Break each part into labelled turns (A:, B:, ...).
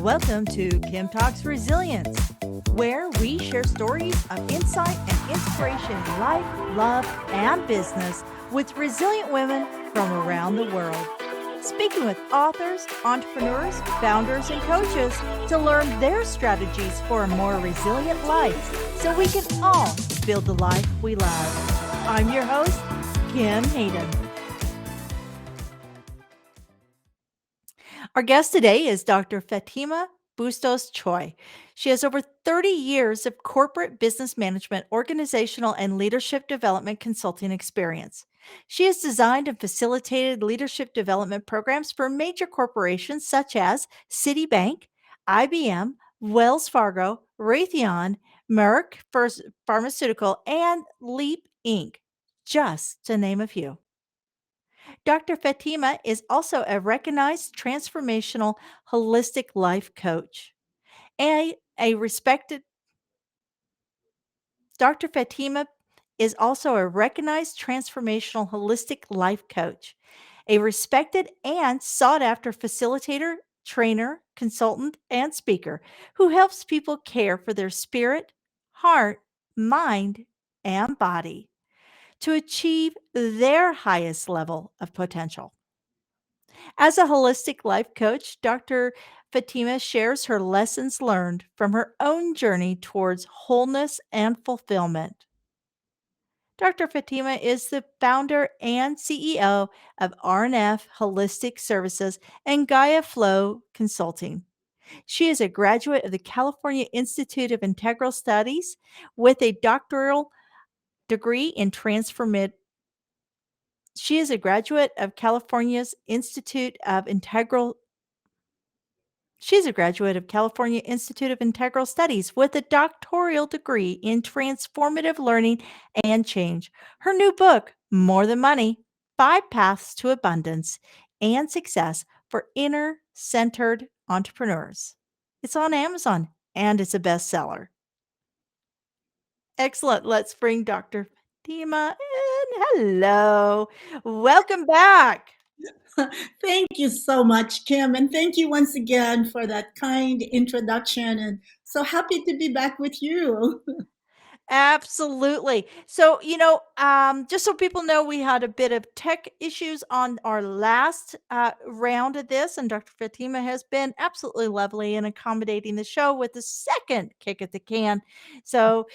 A: Welcome to Kim Talks Resilience, where we share stories of insight and inspiration in life, love, and business with resilient women from around the world. Speaking with authors, entrepreneurs, founders, and coaches to learn their strategies for a more resilient life so we can all build the life we love. I'm your host, Kim Hayden. Our guest today is Dr. Fatima Bustos-Choy. She has over 30 years of corporate business management, organizational, and leadership development consulting experience. She has designed and facilitated leadership development programs for major corporations such as Citibank, IBM, Wells Fargo, Raytheon, Merck Pharmaceutical, and Leap Inc., just to name a few. Dr. Fatima is also a recognized transformational holistic life coach. A respected Dr. Fatima is also a recognized transformational holistic life coach, a respected and sought after facilitator, trainer, consultant, and speaker who helps people care for their spirit, heart, mind, and body to achieve their highest level of potential. As a holistic life coach, Dr. Fatima shares her lessons learned from her own journey towards wholeness and fulfillment. Dr. Fatima is the founder and CEO of R&F Holistic Services and Gaia Flow Consulting. She is a graduate of the California Institute of Integral Studies with a doctoral degree in transformative. She is a graduate of California's Institute of Integral She's a graduate of California Institute of Integral Studies with a doctoral degree in transformative learning and change. Her new book, More Than Money: Five Paths to Abundance and Success for Inner Centered Entrepreneurs. It's on Amazon and it's a bestseller. Excellent. Let's bring Dr. Fatima in. Hello. Welcome back.
B: Thank you so much, Kim. And thank you once again for that kind introduction. And so happy to be back with you.
A: Absolutely. So, just so people know, we had a bit of tech issues on our last round of this, and Dr. Fatima has been absolutely lovely in accommodating the show with the second kick at the can. So,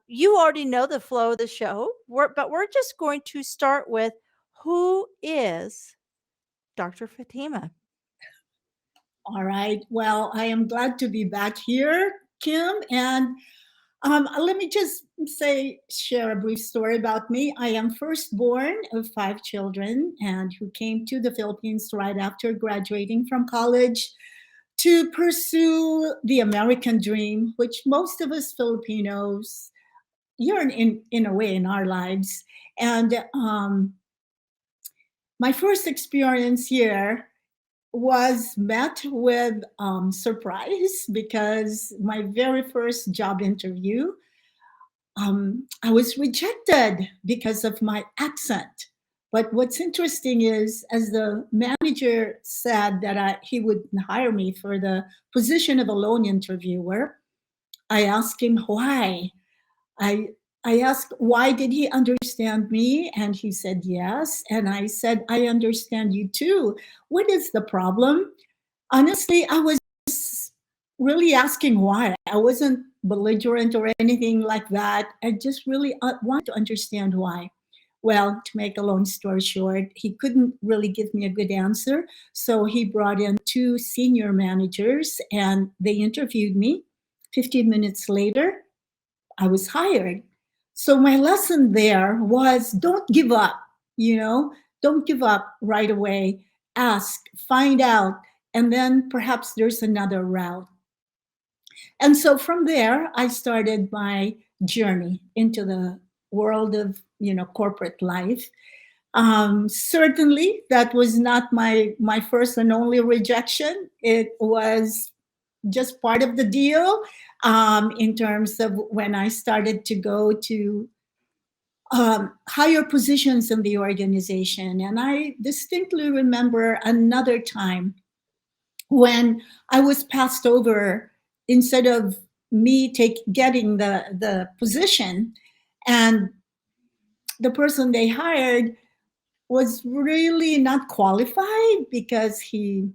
A: you already know the flow of the show, but we're just going to start with who is Dr. Fatima?
B: All right. Well, I am glad to be back here, Kim. And let me just share a brief story about me. I am firstborn of five children and who came to the Philippines right after graduating from college to pursue the American dream, which most of us Filipinos yearn in a way in our lives. And my first experience here was met with surprise because my very first job interview, I was rejected because of my accent. But what's interesting is, as the manager said that he would hire me for the position of a loan interviewer, I asked him why. I I asked why did he understand me, and he said yes. And I said, I understand you too. What is the problem? Honestly, I was really asking why. I wasn't belligerent or anything like that. I just really wanted to understand why. Well, to make a long story short, he couldn't really give me a good answer. So he brought in two senior managers and they interviewed me. 15 minutes later, I was hired. So my lesson there was don't give up, you know, don't give up right away. Ask, find out, and then perhaps there's another route. And so from there, I started my journey into the world of, corporate life. Certainly, that was not my first and only rejection. It was just part of the deal in terms of when I started to go to higher positions in the organization. And I distinctly remember another time when I was passed over, instead of me take getting the position, and the person they hired was really not qualified because he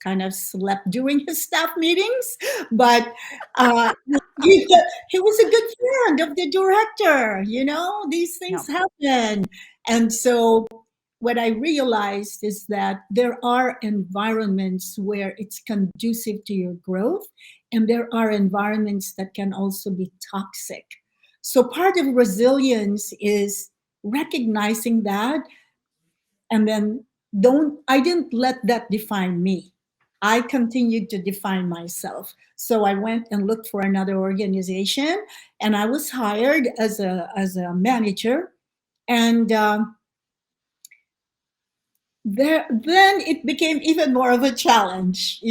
B: kind of slept during his staff meetings, but uh, he, he was a good friend of the director. You know, these things
A: Yep.
B: happen. And so what I realized is that there are environments where it's conducive to your growth, and there are environments that can also be toxic. So part of resilience is recognizing that, and then don't I didn't let that define me. I continued to define myself. So I went and looked for another organization, and I was hired as a manager. And there then it became even more of a challenge,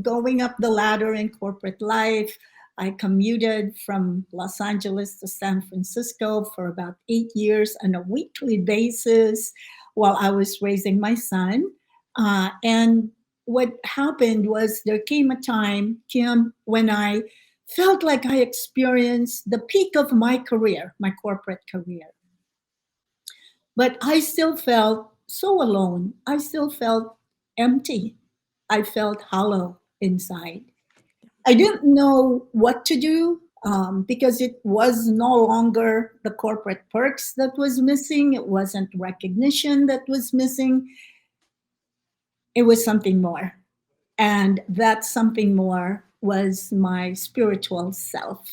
B: going up the ladder in corporate life. I commuted from Los Angeles to San Francisco for about 8 years on a weekly basis while I was raising my son. And what happened was there came a time, Kim, when I felt like I experienced the peak of my career, my corporate career. But I still felt so alone. I still felt empty. I felt hollow inside. I didn't know what to do, because it was no longer the corporate perks that was missing. It wasn't recognition that was missing. It was something more. And that something more was my spiritual self.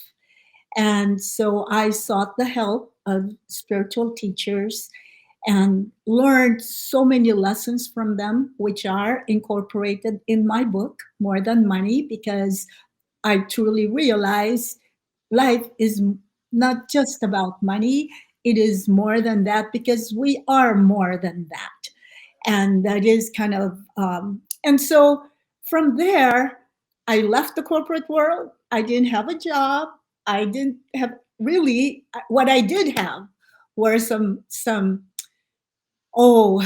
B: And so I sought the help of spiritual teachers and learned so many lessons from them, which are incorporated in my book, More Than Money, because I truly realized life is not just about money. It is more than that, because we are more than that. And that is kind of, and so from there, I left the corporate world. I didn't have a job. I didn't have really, what I did have were some oh,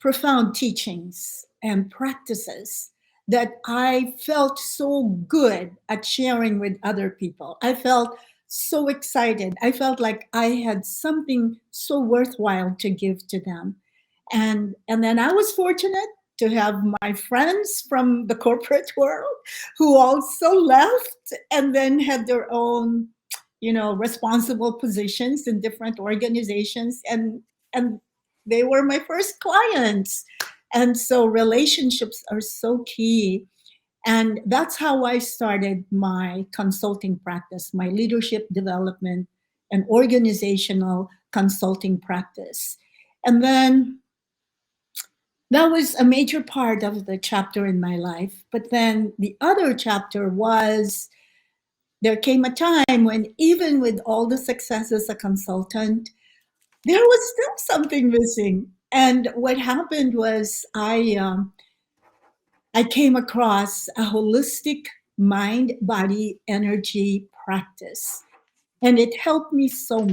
B: profound teachings and practices that I felt so good at sharing with other people. I felt so excited. I felt like I had something so worthwhile to give to them. And then I was fortunate to have my friends from the corporate world who also left and then had their own, responsible positions in different organizations, and they were my first clients. And so relationships are so key. And that's how I started my consulting practice, my leadership development and organizational consulting practice. And then that was a major part of the chapter in my life. But then the other chapter was, there came a time when, even with all the success as a consultant, there was still something missing. And what happened was, I came across a holistic mind, body, energy practice, and it helped me so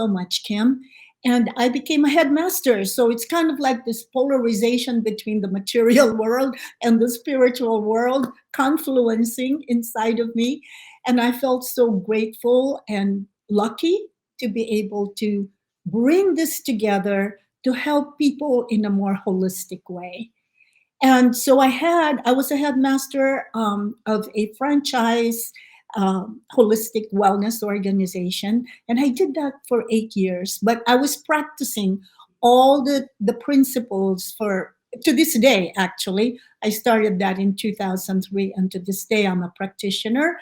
B: much, Kim. And I became a headmaster. So it's kind of like this polarization between the material world and the spiritual world confluencing inside of me. And I felt so grateful and lucky to be able to bring this together to help people in a more holistic way. And so I was a headmaster of a franchise holistic wellness organization, and I did that for 8 years. But I was practicing all the principles for, to this day. Actually, I started that in 2003, and to this day, I'm a practitioner.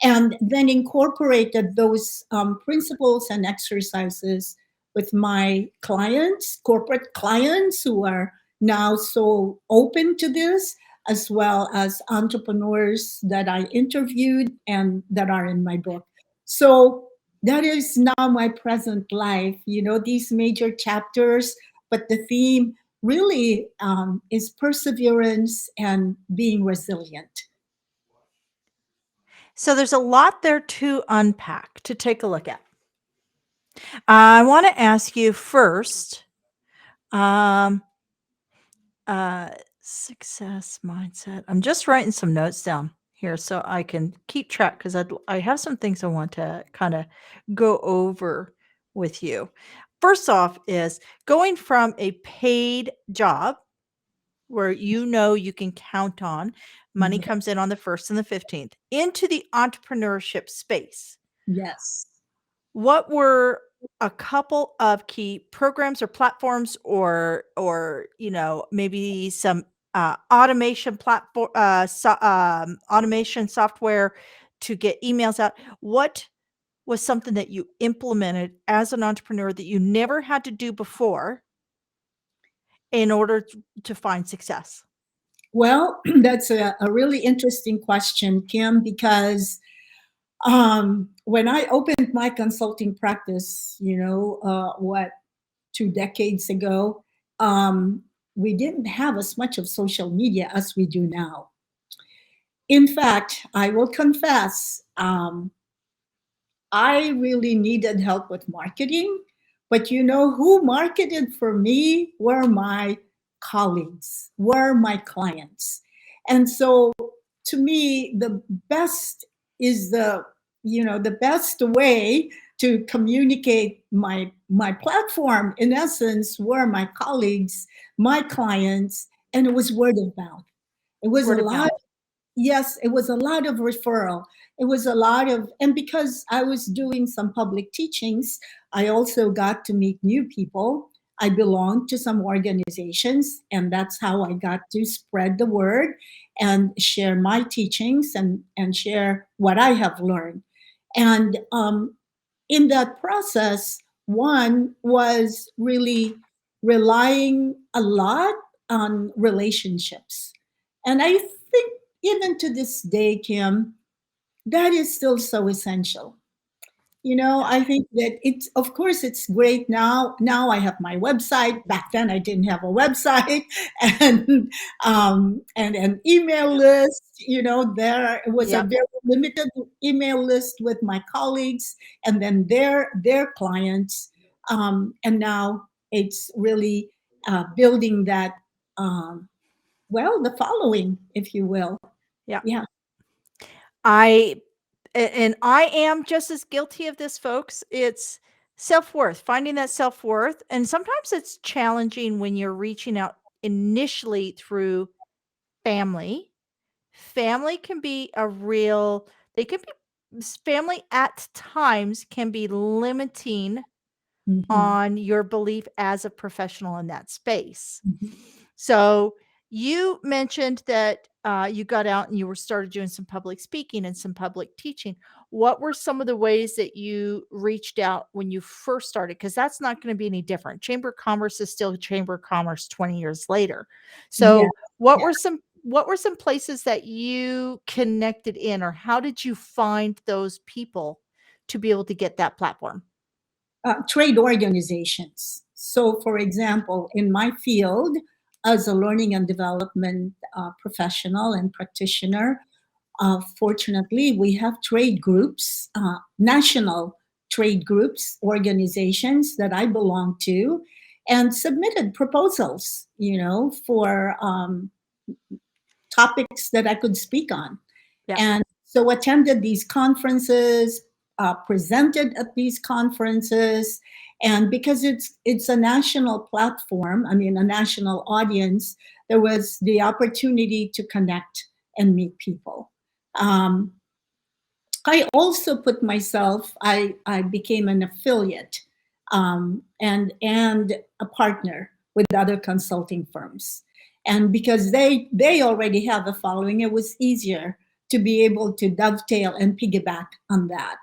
B: And then incorporated those principles and exercises with my clients, corporate clients who are now so open to this, as well as entrepreneurs that I interviewed and that are in my book. So that is now my present life, these major chapters, but the theme really is perseverance and being resilient.
A: So there's a lot there to unpack, to take a look at. I want to ask you first, um, uh, Success mindset. I'm just writing some notes down here so I can keep track because I have some things I want to kind of go over with you. First off, is going from a paid job where you know you can count on money
B: Mhm.
A: comes in on the 1st and the 15th into the entrepreneurship space.
B: Yes.
A: What were a couple of key programs or platforms or, maybe some, automation platform automation software to get emails out? What was something that you implemented as an entrepreneur that you never had to do before in order to find success?
B: Well, that's a really interesting question, Kim, because when I opened my consulting practice, 2 decades ago, we didn't have as much of social media as we do now. In fact, I will confess, I really needed help with marketing, but you know who marketed for me were my colleagues, were my clients. And so to me, the best is the best way to communicate my platform in essence were my colleagues, my clients, and it was word of mouth. It was a
A: Word of
B: lot.
A: mouth.
B: Yes, it was a lot of referral. It was a lot of, and because I was doing some public teachings, I also got to meet new people. I belonged to some organizations, and that's how I got to spread the word and share my teachings and share what I have learned. And in that process, one was really relying a lot on relationships. And I think even to this day, Kim, that is still so essential.
A: Yeah.
B: I think that it's, of course, it's great now. Now I have my website. Back then, I didn't have a website, and an email list. There was a
A: Yep.
B: very limited email list with my colleagues, and then their clients, and now it's really building that. Well, the following, if you will.
A: Yeah.
B: Yeah.
A: I and I am just as guilty of this, folks. It's self-worth, finding that self-worth, and sometimes it's challenging when you're reaching out initially through family. Family can be a real they can be family at times can be limiting
B: Mhm.
A: on your belief as a professional in that space.
B: Mhm.
A: So you mentioned that you got out and you were started doing some public speaking and some public teaching. What were some of the ways that you reached out when you first started? Because that's not going to be any different. Chamber of Commerce is still Chamber of Commerce 20 years later.
B: Yeah.
A: So what
B: Yeah.
A: were some places that you connected in, or how did you find those people to be able to get that platform?
B: Trade organizations. So, for example, in my field, as a learning and development professional and practitioner, fortunately, we have trade groups, national trade groups, organizations that I belong to, and submitted proposals, for topics that I could speak on.
A: Yeah.
B: And so attended these conferences, presented at these conferences, and because it's a national platform, I mean a national audience, there was the opportunity to connect and meet people. Um, I also put myself. I became an affiliate, and a partner with other consulting firms, and because they already have a following, it was easier to be able to dovetail and piggyback on that.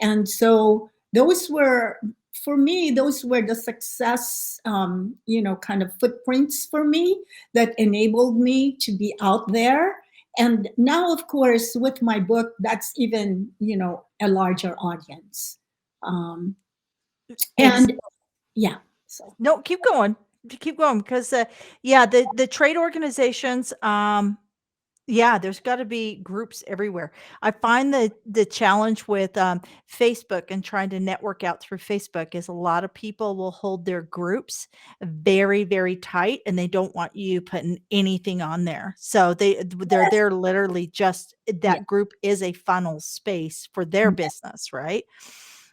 B: And so those were, for me, those were the success, kind of footprints for me that enabled me to be out there. And now, of course, with my book, that's even, a larger audience. um,
A: Ex-
B: and yeah. So
A: No, keep going. Keep going because yeah, the trade organizations Yeah, there's gotta be groups everywhere. I find that the challenge with, Facebook and trying to network out through Facebook is a lot of people will hold their groups very, very tight, and they don't want you putting anything on there. So they're
B: Yes,
A: there literally just
B: yes,
A: that group is a funnel space for their
B: yes,
A: business, right?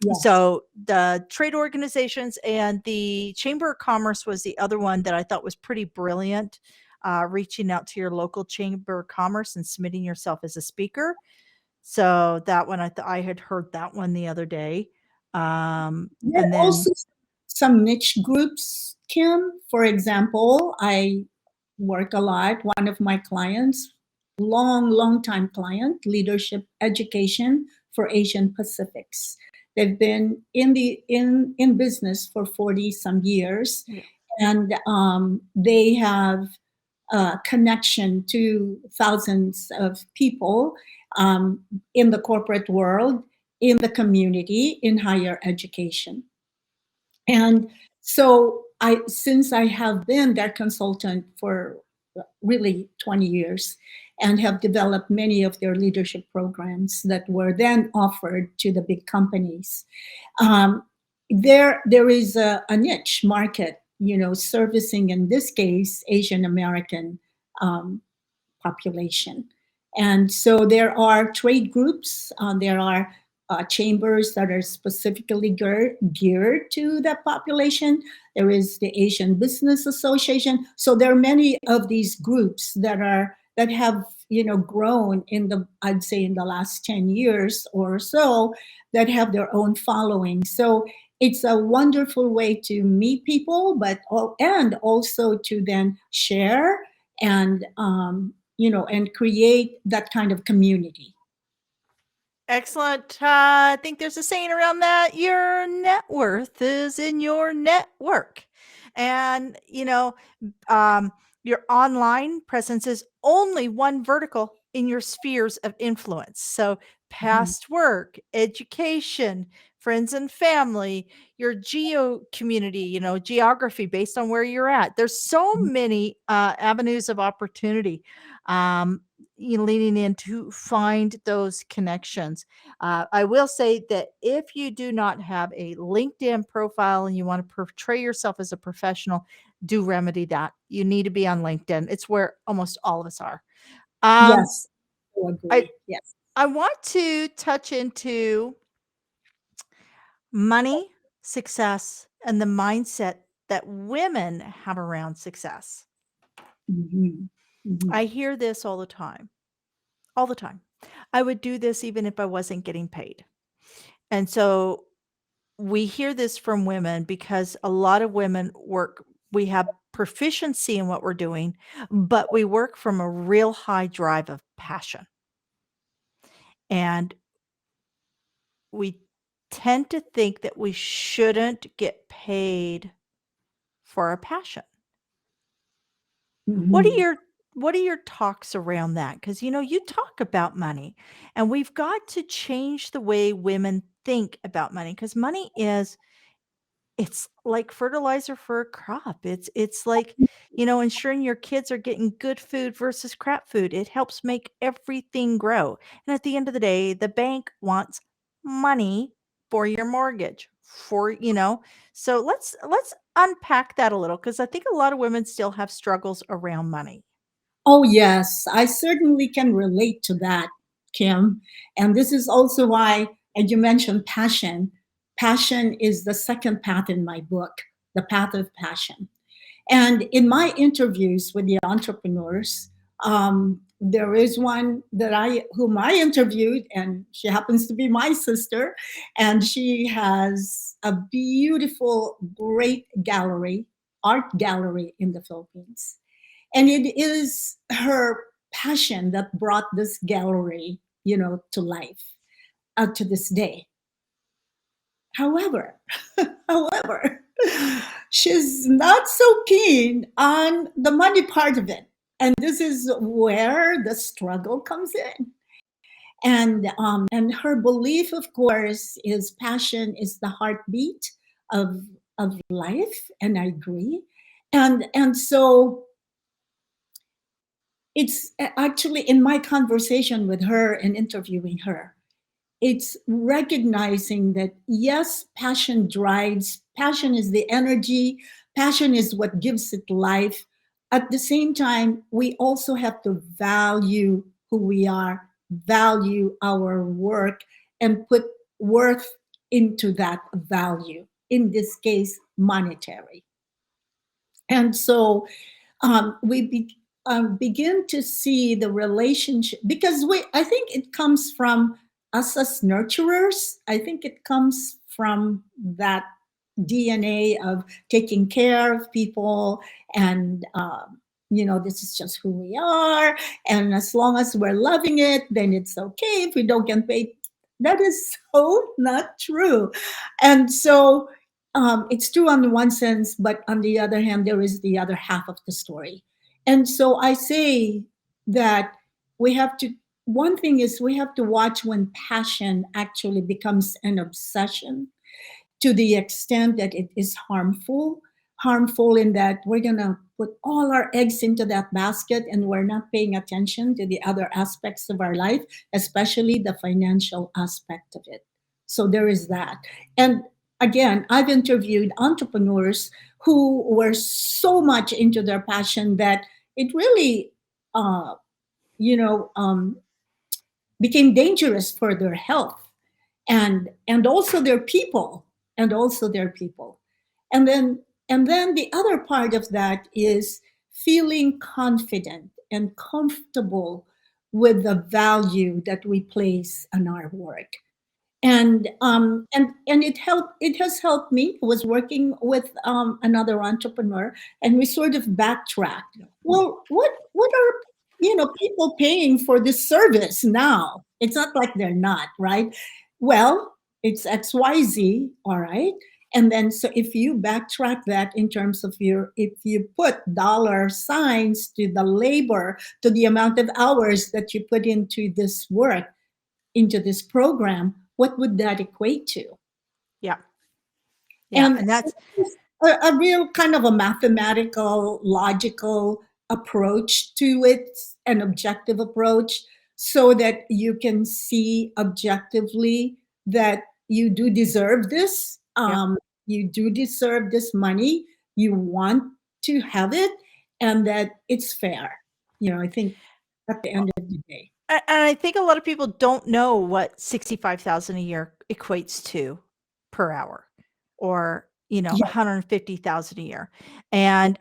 B: yes.
A: So, the trade organizations and the Chamber of Commerce was the other one that I thought was pretty brilliant, reaching out to your local Chamber of Commerce and submitting yourself as a speaker. So, that one I had heard that one the other day.
B: There
A: And
B: are
A: then
B: also some niche groups, Kim. For example, I work a lot. One of my clients, long time client, leadership education for Asian Pacifics. They've been in business for 40 some years,
A: yeah.
B: and they have a connection to thousands of people um, in the corporate world, in the community, in higher education. And so since I have been their consultant for really 20 years and have developed many of their leadership programs that were then offered to the big companies, um, there is a niche market, servicing in this case Asian American um, population. And so there are trade groups, there are chambers that are specifically geared to that population. There is the Asian Business Association. So there are many of these groups that have grown in the, I'd say, in the last 10 years or so, that have their own following. So it's a wonderful way to meet people, and also to then share and and create that kind of community.
A: Excellent. I think there's a saying around that your net worth is in your network. And, um, your online presence is only one vertical in your spheres of influence. So,
B: Mhm.
A: past work, education, friends and family, your geo community, geography based on where you're at. There's so many avenues of opportunity. Um, leaning in to find those connections. I will say that if you do not have a LinkedIn profile and you want to portray yourself as a professional, do remedy that. You need to be on LinkedIn. It's where almost all of us are. Um,
B: Yes, I
A: I
B: agree. Yes.
A: I want to touch into money, success, and the mindset that women have around success.
B: Hmm. Hmm.
A: I hear this all the time. All the time. I would do this even if I wasn't getting paid. And so we hear this from women because a lot of women work, we have proficiency in what we're doing, but we work from a real high drive of passion. And we tend to think that we shouldn't get paid for our passion. What are
B: Hmm.
A: your talks around that? Because you talk about money, and we've got to change the way women think about money because money is it's like fertilizer for a crop. It's like, ensuring your kids are getting good food versus crap food. It helps make everything grow. And at the end of the day, the bank wants money for your mortgage. So let's unpack that a little because I think a lot of women still have struggles around money.
B: Oh, yes, I certainly can relate to that, Kim. And this is also why, and you mentioned passion. Passion is the second path in my book, The Path of Passion. And in my interviews with the entrepreneurs, there is one whom I interviewed, and she happens to be my sister, and she has a beautiful, great gallery, art gallery in the Philippines. And it is her passion that brought this gallery, to life, to this day. However, however, she's not so keen on the money part of it. And this is where the struggle comes in. And her belief, of course, is passion is the heartbeat of life, and I agree. And so it's actually in my conversation with her and interviewing her, it's recognizing that yes, passion is the energy, passion is what gives it life. At the same time, we also have to value who we are, value our work, and put worth into that value, in this case monetary. And so we begin to see the relationship, because we I think it comes from us as nurturers. I think it comes from that DNA of taking care of people, and this is just who we are, and as long as we're loving it, then it's okay if we don't get paid. That is so not true. And so it's true on the one sense, but on the other hand, there is the other half of the story. And so I say that we have to, one thing is we have to watch when passion actually becomes an obsession, to the extent that it is harmful in that we're going to put all our eggs into that basket and we're not paying attention to the other aspects of our life, especially the financial aspect of it. So there is that. And again, I've interviewed entrepreneurs who were so much into their passion that it really uh, you know became dangerous for their health, and also their people, and then the other part of that is feeling confident and comfortable with the value that we place on our work. And it has helped me. I was working with another entrepreneur, and we sort of backtracked. Well, what are people paying for this service now? It's not like they're not, right? Well, it's XYZ, all right. And then, so if you backtrack that in terms of if you put dollar signs to the labor, to the amount of hours that you put into this work, into this program, what would that equate to?
A: Yeah. Yeah.
B: And
A: And that's,
B: a real kind of a mathematical, logical approach to it, an objective approach, so that you can see objectively that you do deserve this.
A: yeah.
B: You do deserve this money. You want to have it, and that it's fair. I think at the end of the day.
A: And I think a lot of people don't know what 65,000 a year equates to per hour, or,
B: Yeah.
A: 150,000 a year. And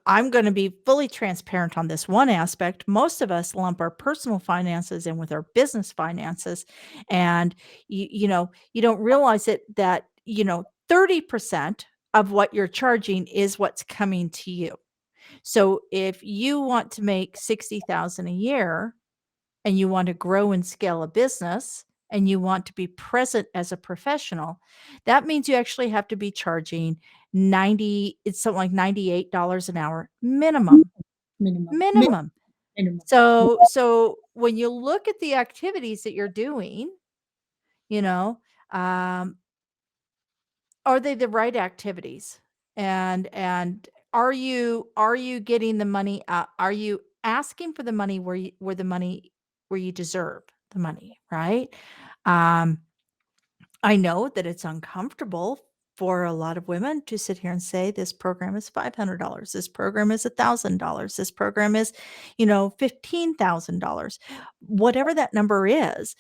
A: I'm going to be fully transparent on this one aspect. Most of us lump our personal finances in with our business finances, and you don't realize it that, 30% of what you're charging is what's coming to you. So if you want to make 60,000 a year and you want to grow and scale a business and you want to be present as a professional, that means you actually have to be charging it's something like $98 an hour minimum.
B: Minimum.
A: Minimum.
B: Minimum.
A: So when you look at the activities that you're doing, you know, um, are they the right activities? And are you getting the money out? Are you asking for the money where you deserve the money, right? Um, I know that it's uncomfortable for a lot of women to sit here and say this program is $500, this program is $1,000, this program is, $15,000. Whatever that number is,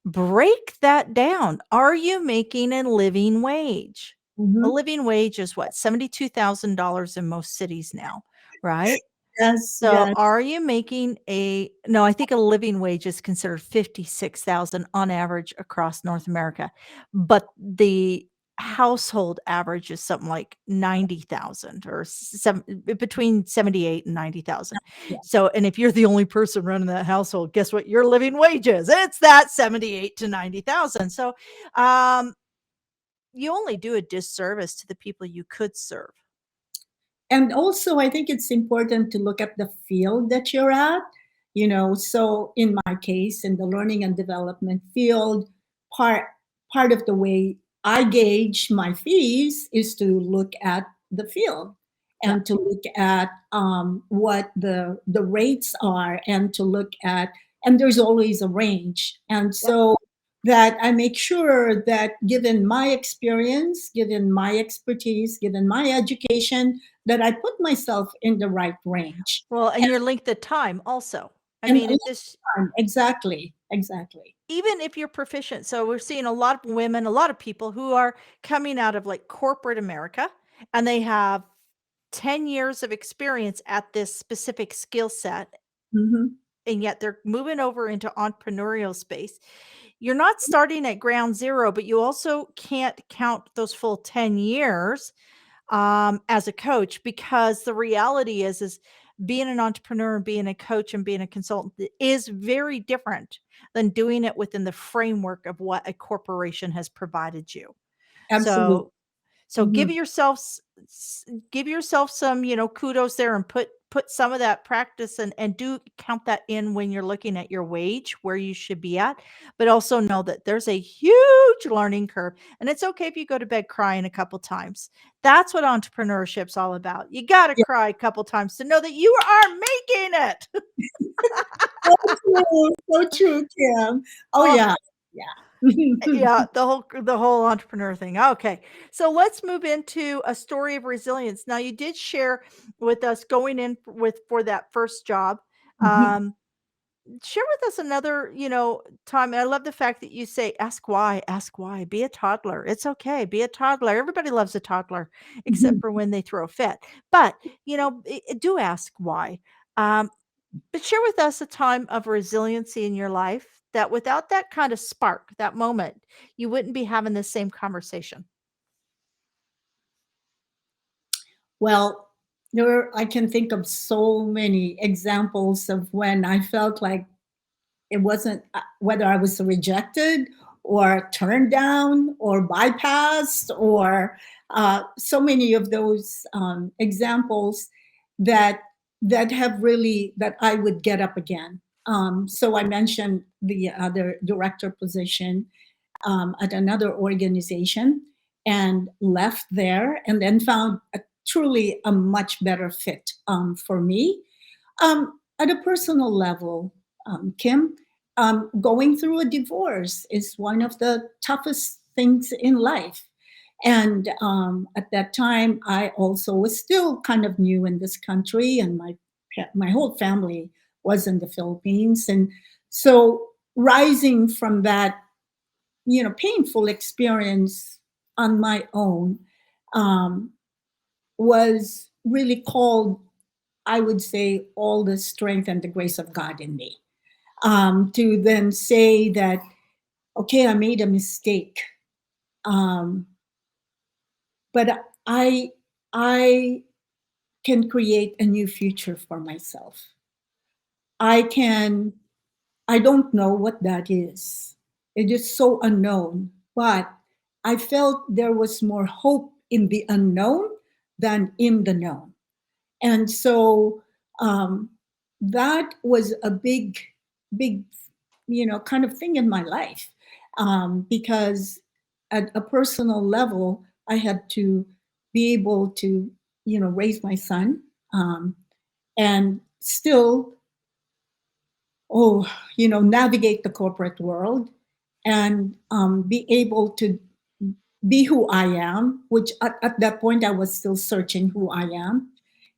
A: break that down. Are you making a living wage? A
B: Mhm.
A: living wage is what? $72,000 in most cities now, right?
B: Yes,
A: So
B: yes.
A: are you making no, I think a living wage is considered 56,000 on average across North America, but the household average is something like 90,000 or between 78 and 90,000.
B: Yeah.
A: So, and if you're the only person running that household, guess what your living wage is? It's that 78 to 90,000. So, um, you only do a disservice to the people you could serve.
B: And also, I think it's important to look at the field that you're at. So in my case, in the learning and development field, part part of the way I gauge my fees is to look at the field.
A: Yep.
B: and to look at what the rates are, and to look at, and there's always a range. And
A: Yep.
B: so that I make sure that, given my experience, given my expertise, given my education, that I put myself in the right range.
A: Well, and your length of time also. I
B: And
A: mean, it just
B: exactly, exactly.
A: even if you're proficient. So we're seeing a lot of women, a lot of people who are coming out of like corporate America and they have 10 years of experience at this specific skill set,
B: Hmm.
A: and yet they're moving over into entrepreneurial space. You're not starting at ground zero, but you also can't count those full 10 years as a coach, because the reality is being an entrepreneur, being a coach, and being a consultant is very different than doing it within the framework of what a corporation has provided you.
B: Absolutely.
A: So
B: Hmm.
A: give yourself some, kudos there, and put some of that practice and do count that in when you're looking at your wage, where you should be at. But also know that there's a huge learning curve, and it's okay if you go to bed crying a couple times. That's what entrepreneurship's all about. You got to
B: Yeah,
A: cry a couple times to know that you are making it.
B: so true, so true, Kim. Oh
A: Oh,
B: yeah, yeah.
A: yeah, the whole entrepreneur thing. Okay. So let's move into a story of resilience. Now, you did share with us going in with for that first job. Um, Share with us another, time. I love the fact that you say, ask why, be a toddler. It's okay. Be a toddler. Everybody loves a toddler, except for when they throw a fit. But, do ask why. Um, but share with us a time of resiliency in your life that without that kind of spark, that moment, you wouldn't be having the same conversation.
B: Well, I can think of so many examples of when I felt like it wasn't, whether I was rejected or turned down or bypassed, or so many of those examples that have really, that I would get up again. So I mentioned the other director position at another organization, and left there, and then found truly a much better fit for me. At a personal level, Kim, going through a divorce is one of the toughest things in life. And at that time, I also was still kind of new in this country, and my whole family was in the Philippines. And so, rising from that, painful experience on my own, um, was really called, I would say, all the strength and the grace of God in me, to then say that, okay, I made a mistake, um, but I can create a new future for myself. I can. I don't know what that is. It is so unknown, but I felt there was more hope in the unknown than in the known. And so um, that was a big, kind of thing in my life, because at a personal level, I had to be able to, raise my son, and still, navigate the corporate world, and be able to be who I am, which at that point I was still searching who I am.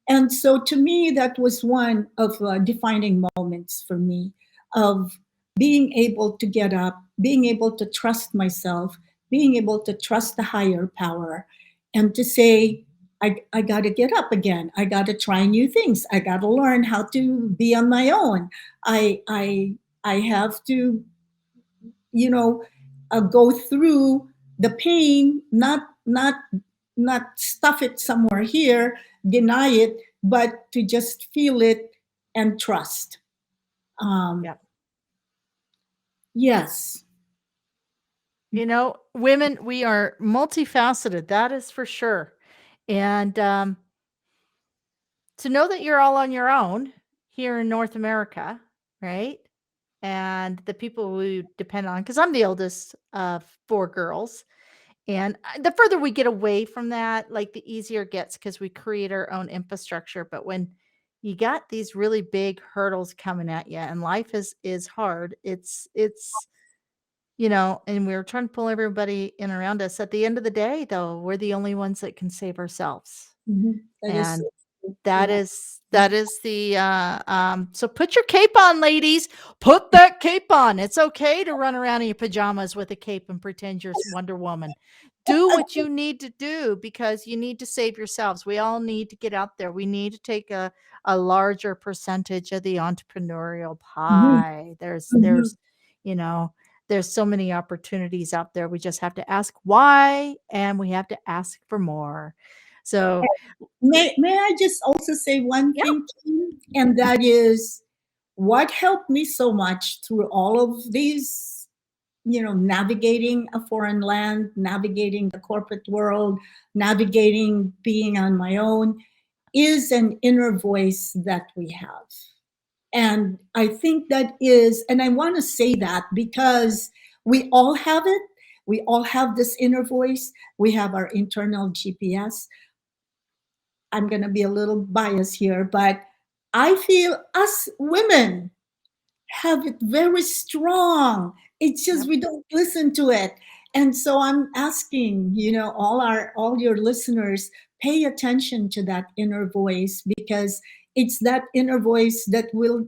B: And so to me, that was one of defining moments for me, of being able to get up, being able to trust myself, being able to trust the higher power, and to say, I got to get up again. I got to try new things. I got to learn how to be on my own. I have to, you know, go through the pain, not stuff it somewhere here, deny it, but to just feel it and trust. Um,
A: Yeah.
B: yes.
A: Women, we are multifaceted. That is for sure. And to know that you're all on your own here in North America, right? And the people we depend on, because I'm the oldest of four girls, And the further we get away from that, like the easier it gets because we create our own infrastructure. But when you got these really big hurdles coming at you and life is hard, and we're trying to pull everybody in around us. At the end of the day, though, we're the only ones that can save ourselves.
B: That is so
A: And
B: true.
A: that
B: Yeah.
A: is that is the, so put your cape on, ladies. Put that cape on. It's okay to run around in your pajamas with a cape and pretend you're Wonder Woman. Do what you need to do because you need to save yourselves. We all need to get out there. We need to take a larger percentage of the entrepreneurial
B: Mhm,
A: pie. There's
B: mhm.
A: there's, you know, there's so many opportunities out there. We just have to ask why and we have to ask for more. So,
B: May I just also say one
A: yeah.
B: thing, Kim? And that is what helped me so much through all of these, navigating a foreign land, navigating the corporate world, navigating being on my own, is an inner voice that we have. And I think that is, and I want to say that because we all have it. We all have this inner voice. We have our internal GPS. I'm going to be a little biased here, but I feel us women have it very strong. It's just
A: Yep.
B: we don't listen to it. And so I'm asking, all your listeners, pay attention to that inner voice because it's that inner voice that will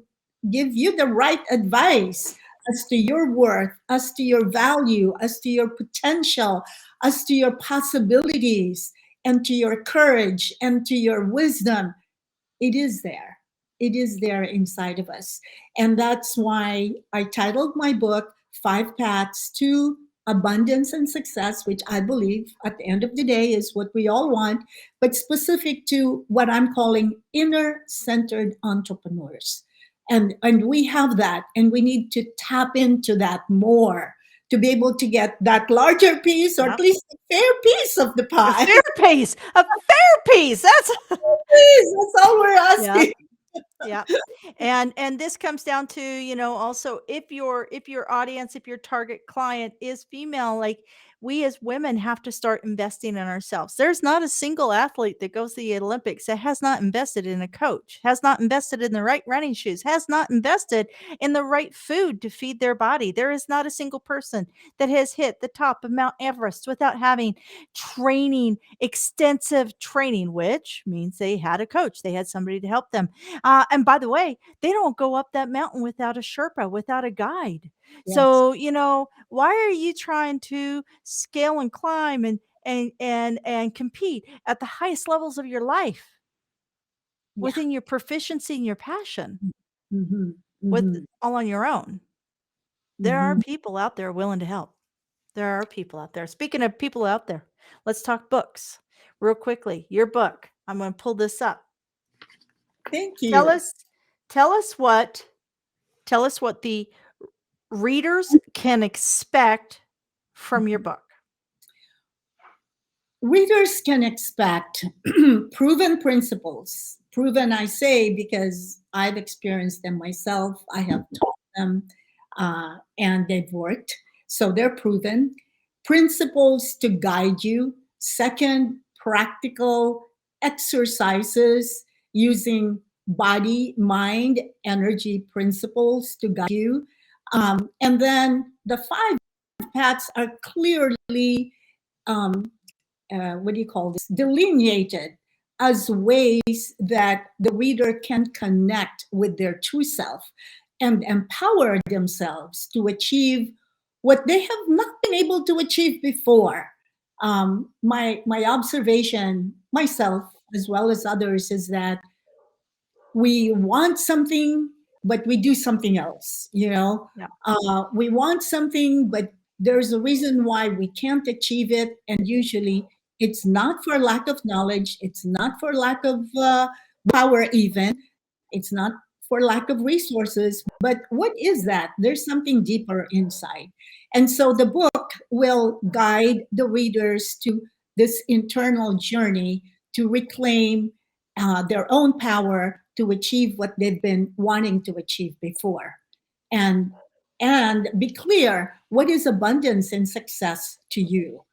B: give you the right advice as to your worth, as to your value, as to your potential, as to your possibilities, and to your courage and to your wisdom. It is there. It is there inside of us. And that's why I titled my book Five Paths to Abundance and Success, which I believe at the end of the day is what we all want, but specific to what I'm calling inner centered entrepreneurs. And we have that, and we need to tap into that more to be able to get that larger piece or at
A: Yep.
B: least a fair piece of the
A: A
B: pie.
A: fair piece, a fair piece. That's
B: Please, that's all we're
A: yeah.
B: asking.
A: Yeah. And this comes down to, also if your audience, if your target client is female, like we as women have to start investing in ourselves. There's not a single athlete that goes to the Olympics that has not invested in a coach, has not invested in the right running shoes, has not invested in the right food to feed their body. There is not a single person that has hit the top of Mount Everest without having training, extensive training, which means they had a coach, they had somebody to help them. And by the way, they don't go up that mountain without a Sherpa, without a guide.
B: Yes.
A: So, why are you trying to scale and climb and compete at the highest levels of your life
B: Yeah.
A: within your proficiency and your passion
B: Mhm.
A: with
B: Mhm.
A: all on your own? There are
B: Mhm.
A: people out there willing to help. There are people out there. Speaking of people out there, let's talk books real quickly. Your book. I'm going to pull this up.
B: Thank
A: Tell
B: you.
A: us tell us what tell us what the readers can expect from your book.
B: Readers can expect proven principles. Proven, I say, because I've experienced them myself. I have taught them, and they've worked. So they're proven. Principles to guide you. Second, practical exercises using body, mind, energy principles to guide you. And then the five paths are clearly um, what do you call this, delineated as ways that the reader can connect with their true self and empower themselves to achieve what they have not been able to achieve before. My observation, myself as well as others, is that we want something, but we do something else.
A: Yeah.
B: We want something, but there's a reason why we can't achieve it. And usually it's not for lack of knowledge, it's not for lack of power, even. It's not for lack of resources. But what is that? There's something deeper inside. And so the book will guide the readers to this internal journey to reclaim their own power to achieve what they've been wanting to achieve before. And and be clear, what is abundance and success to you?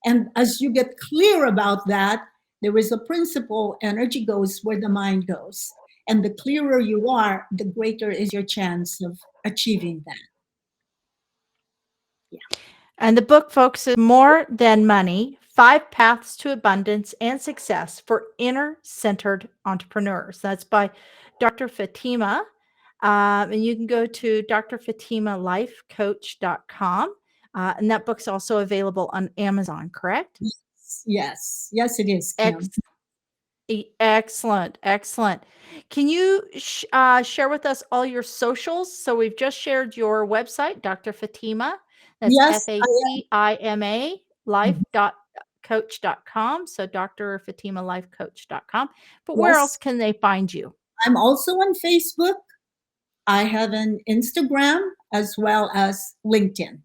B: And as you get clear about that, there is a principle: energy goes where the mind goes. And the clearer you are, the greater is your chance of achieving that. Yeah.
A: And the book, folks, is More Than Money: Five Paths to Abundance and Success for Inner Centered Entrepreneurs. That's by Dr. Fatima. And you can go to drfatimalifecoach.com. And that book's also available on Amazon, correct?
B: Yes, it is, Kim.
A: Excellent, excellent. Can you share with us all your socials? So we've just shared your website, Dr. Fatima. That's
B: Yes, I
A: Fatima life
B: am.
A: dot coach.com. So drfatimalifecoach.com. But where else
B: Yes,
A: can they find you?
B: I'm also on Facebook. I have an Instagram as well as LinkedIn.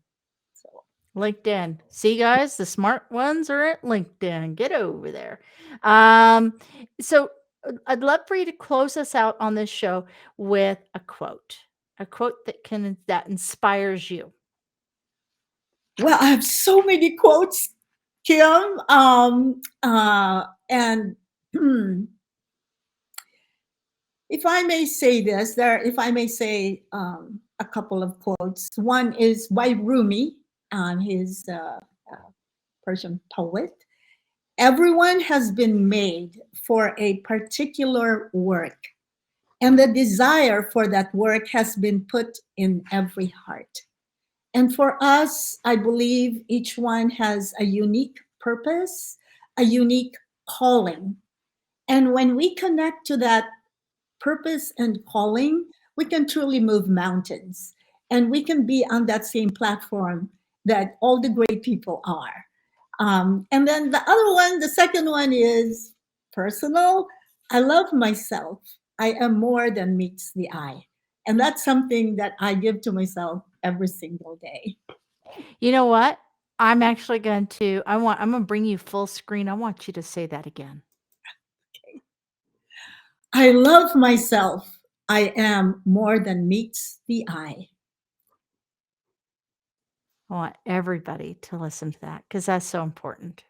B: So,
A: LinkedIn. See, guys, the smart ones are at LinkedIn. Get over there. Um, so I'd love for you to close us out on this show with a quote that inspires you.
B: well, I have so many quotes, Kim. And if I may say this, if I may say a couple of quotes. One is by Rumi, his Persian poet. Everyone has been made for a particular work, and the desire for that work has been put in every heart. And for us, I believe each one has a unique purpose, a unique calling. And when we connect to that purpose and calling, we can truly move mountains. And we can be on that same platform that all the great people are. And then the other one, the second one is personal. I love myself. I am more than meets the eye. And that's something that I give to myself every single day.
A: You know what? I'm going to bring you full screen. I want you to say that again.
B: I love myself. I am more than meets the eye.
A: I want everybody to listen to that because that's so important.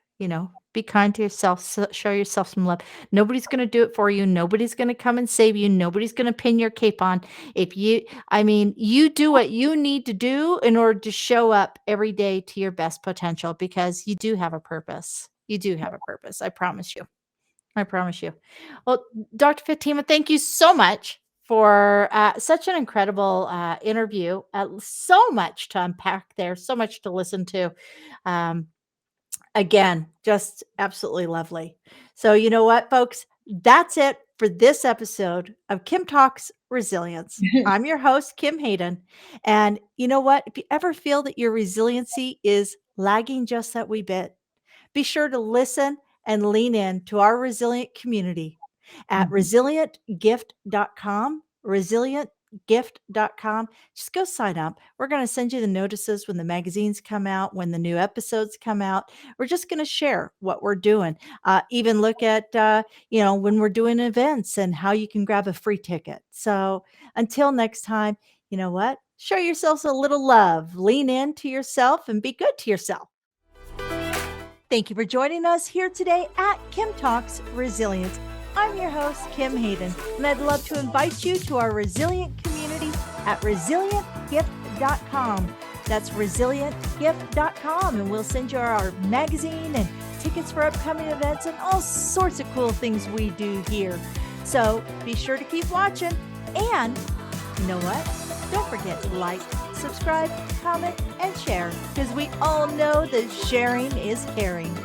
A: Be kind to yourself, show yourself some love. Nobody's going to do it for you. Nobody's going to come and save you. Nobody's going to pin your cape on. You do what you need to do in order to show up every day to your best potential because you do have a purpose. You do have a purpose. I promise you. I promise you. Well, Dr. Fatima, thank you so much for such an incredible interview. So much to unpack there, so much to listen to. Um, Again, just absolutely lovely. So, you know what, folks? That's it for this episode of Kim Talks Resilience. I'm your host, Kim Hayden. And you know what? If you ever feel that your resiliency is lagging just that wee bit, be sure to listen and lean in to our resilient community at resilientgift.com. Resilientgift.com. Just go sign up. We're going to send you the notices when the magazines come out, when the new episodes come out. We're just going to share what we're doing. Even look at, when we're doing events and how you can grab a free ticket. So until next time, you know what? Show yourselves a little love. Lean into yourself and be good to yourself. Thank you for joining us here today at Kim Talks Resilience. I'm your host, Kim Hayden, and I'd love to invite you to our resilient community at resilientgift.com. That's resilientgift.com, and we'll send you our magazine and tickets for upcoming events and all sorts of cool things we do here. So be sure to keep watching, and you know what? Don't forget to like, subscribe, comment, and share, because we all know that sharing is caring.